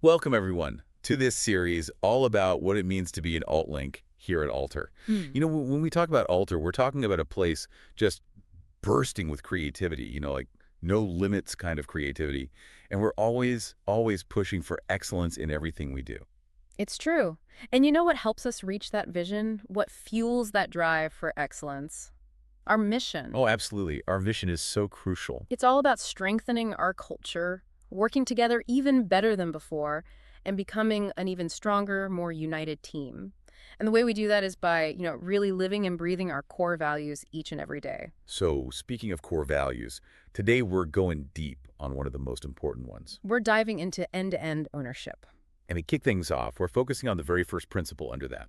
Welcome, everyone, to this series all about what it means to be an alt link here at Alter. Mm. When we talk about Alter, we're talking about a place just bursting with creativity, like no limits kind of creativity. And we're always pushing for excellence in everything we do. It's true. And you know what helps us reach that vision? What fuels that drive for excellence? Our mission. Oh, absolutely. Our vision is so crucial. It's all about strengthening our culture, working together even better than before, and becoming an even stronger, more united team. And the way we do that is by, really living and breathing our core values each and every day. So speaking of core values, today we're going deep on one of the most important ones. We're diving into end-to-end ownership. And to kick things off, we're focusing on the very first principle under that.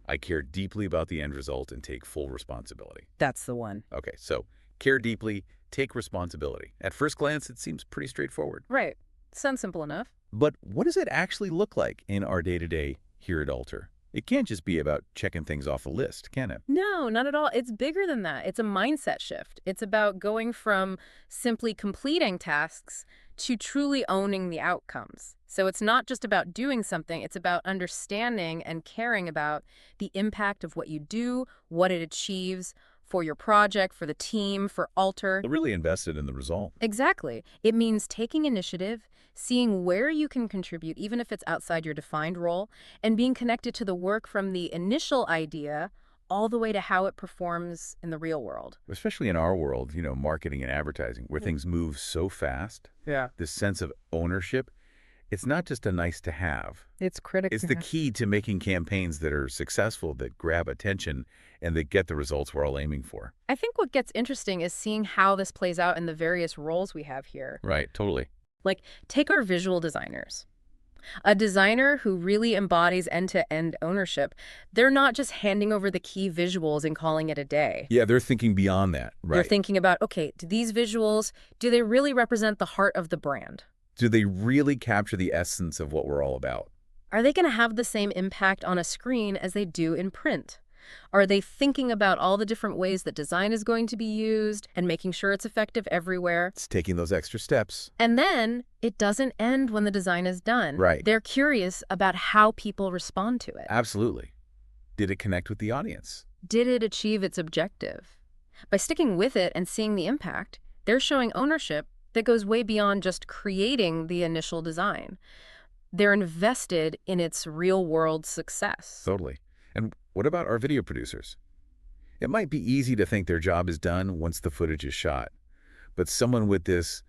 I care deeply about the end result and take full responsibility. That's the one. Okay, so care deeply, take responsibility. At first glance, it seems pretty straightforward. Right. Sounds simple enough. But what does it actually look like in our day-to-day here at Alter? It can't just be about checking things off a list, can it? No, not at all. It's bigger than that. It's a mindset shift. It's about going from simply completing tasks to truly owning the outcomes. So it's not just about doing something, it's about understanding and caring about the impact of what you do, what it achieves for your project, for the team, for Alter. They're really invested in the result. Exactly. It means taking initiative, seeing where you can contribute, even if it's outside your defined role, and being connected to the work from the initial idea all the way to how it performs in the real world. Especially in our world, marketing and advertising, where things move so fast, Yeah. this sense of ownership, it's not just a nice to have. It's critical. It's the key to making campaigns that are successful, that grab attention, and that get the results we're all aiming for. I think what gets interesting is seeing how this plays out in the various roles we have here. Right, totally. Like, take our visual designers. A designer who really embodies end-to-end ownership, they're not just handing over the key visuals and calling it a day. Yeah, they're thinking beyond that. They're Right. thinking about, okay, do these visuals, do they really represent the heart of the brand? Do they really capture the essence of what we're all about? Are they going to have the same impact on a screen as they do in print? Are they thinking about all the different ways that design is going to be used and making sure it's effective everywhere? It's taking those extra steps. And then it doesn't end when the design is done. Right. They're curious about how people respond to it. Absolutely. Did it connect with the audience? Did it achieve its objective? By sticking with it and seeing the impact, they're showing ownership that goes way beyond just creating the initial design. They're invested in its real-world success. Totally. And what about our video producers? It might be easy to think their job is done once the footage is shot. But someone with this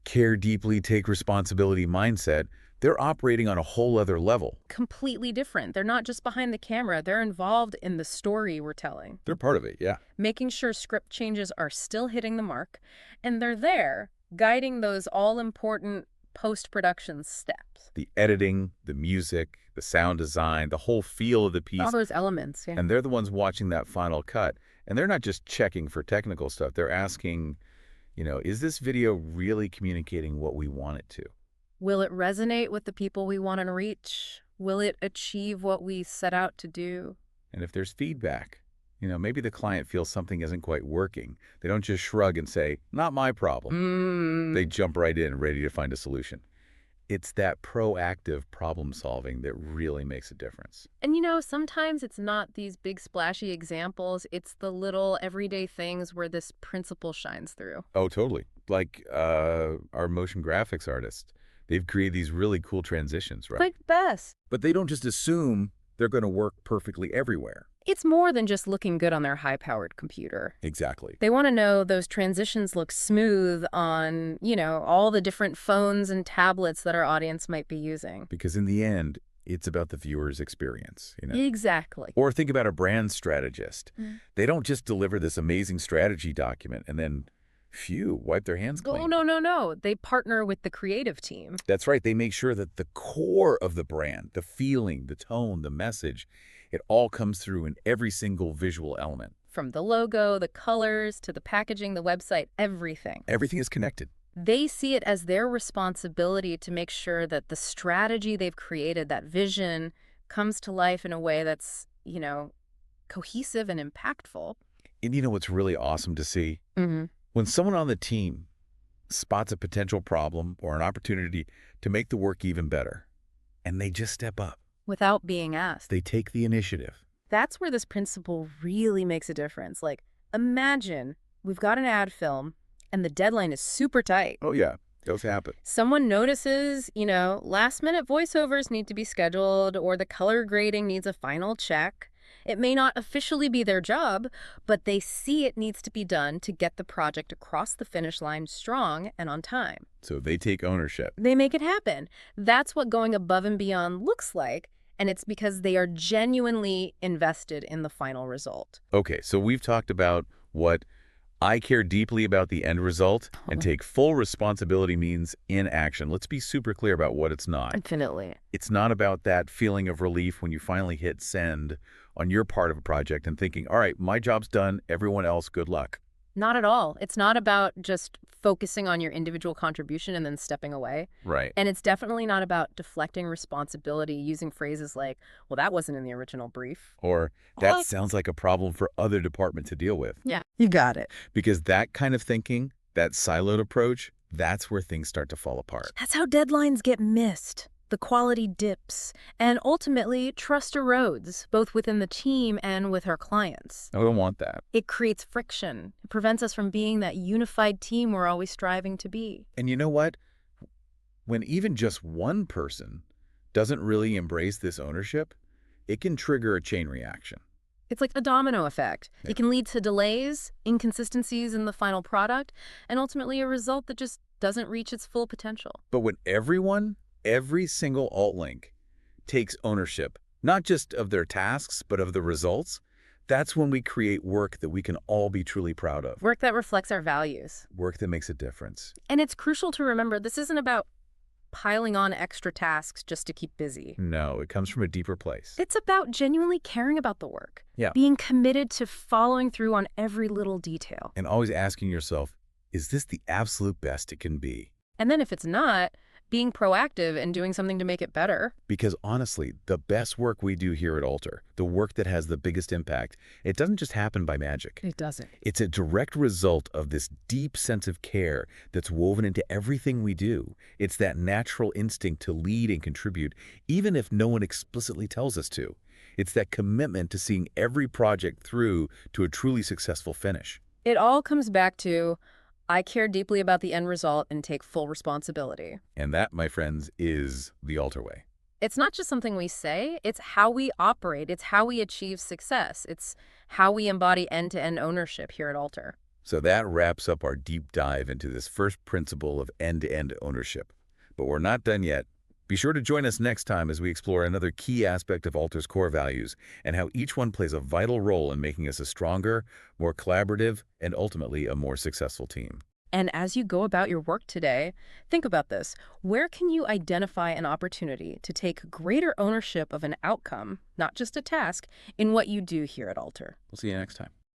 care deeply, take responsibility mindset, they're operating on a whole other level. Completely different. They're not just behind the camera. They're involved in the story we're telling, They're part of it, yeah. making sure script changes are still hitting the mark, and they're there guiding those all-important post-production steps. The editing, the music, the sound design, the whole feel of the piece. All those elements, yeah. And they're the ones watching that final cut. And they're not just checking for technical stuff. They're asking, is this video really communicating what we want it to? Will it resonate with the people we want to reach? Will it achieve what we set out to do? And if there's feedback, maybe the client feels something isn't quite working. They don't just shrug and say, not my problem. They jump right in, ready to find a solution. It's that proactive problem solving that really makes a difference. And sometimes it's not these big splashy examples. It's the little everyday things where this principle shines through. Oh, totally. Like our motion graphics artists. They've created these really cool transitions, right? Like best. But they don't just assume they're going to work perfectly everywhere. It's more than just looking good on their high-powered computer. Exactly. They want to know those transitions look smooth on, all the different phones and tablets that our audience might be using. Because in the end, it's about the viewer's experience, Exactly. Or think about a brand strategist. They don't just deliver this amazing strategy document and then, wipe their hands clean. Oh, no. They partner with the creative team. That's right. They make sure that the core of the brand, the feeling, the tone, the message, it all comes through in every single visual element. From the logo, the colors, to the packaging, the website, everything. Everything is connected. They see it as their responsibility to make sure that the strategy they've created, that vision, comes to life in a way that's, cohesive and impactful. And what's really awesome to see? Mm-hmm. When someone on the team spots a potential problem or an opportunity to make the work even better. And they just step up. Without being asked. They take the initiative. That's where this principle really makes a difference. Like, imagine we've got an ad film and the deadline is super tight. Oh, yeah. Those happen. Someone notices, last-minute voiceovers need to be scheduled or the color grading needs a final check. It may not officially be their job, but they see it needs to be done to get the project across the finish line strong and on time. So they take ownership. They make it happen. That's what going above and beyond looks like, and it's because they are genuinely invested in the final result. Okay, so we've talked about what I care deeply about the end result and take full responsibility means in action. Let's be super clear about what it's not. Infinitely. It's not about that feeling of relief when you finally hit send on your part of a project and thinking, all right, my job's done, everyone else, good luck. Not at all. It's not about just focusing on your individual contribution and then stepping away. Right. And it's definitely not about deflecting responsibility using phrases like, well, that wasn't in the original brief. Or that sounds like a problem for other departments to deal with. Yeah, you got it. Because that kind of thinking, that siloed approach, that's where things start to fall apart. That's how deadlines get missed. The quality dips, and ultimately, trust erodes, both within the team and with our clients. I don't want that. It creates friction. It prevents us from being that unified team we're always striving to be. And you know what? When even just one person doesn't really embrace this ownership, it can trigger a chain reaction. It's like a domino effect. Yeah. It can lead to delays, inconsistencies in the final product, and ultimately a result that just doesn't reach its full potential. But when every single alt link takes ownership, not just of their tasks, but of the results, that's when we create work that we can all be truly proud of. Work that reflects our values. Work that makes a difference. And it's crucial to remember this isn't about piling on extra tasks just to keep busy. No, it comes from a deeper place. It's about genuinely caring about the work. Yeah. Being committed to following through on every little detail. And always asking yourself, is this the absolute best it can be? And then if it's not, being proactive and doing something to make it better. Because honestly, the best work we do here at Alter, the work that has the biggest impact, it doesn't just happen by magic. It doesn't. It's a direct result of this deep sense of care that's woven into everything we do. It's that natural instinct to lead and contribute, even if no one explicitly tells us to. It's that commitment to seeing every project through to a truly successful finish. It all comes back to, I care deeply about the end result and take full responsibility. And that, my friends, is the Alter way. It's not just something we say, it's how we operate, it's how we achieve success, it's how we embody end-to-end ownership here at Alter. So that wraps up our deep dive into this first principle of end-to-end ownership. But we're not done yet. Be sure to join us next time as we explore another key aspect of Alter's core values and how each one plays a vital role in making us a stronger, more collaborative, and ultimately a more successful team. And as you go about your work today, think about this. Where can you identify an opportunity to take greater ownership of an outcome, not just a task, in what you do here at Alter? We'll see you next time.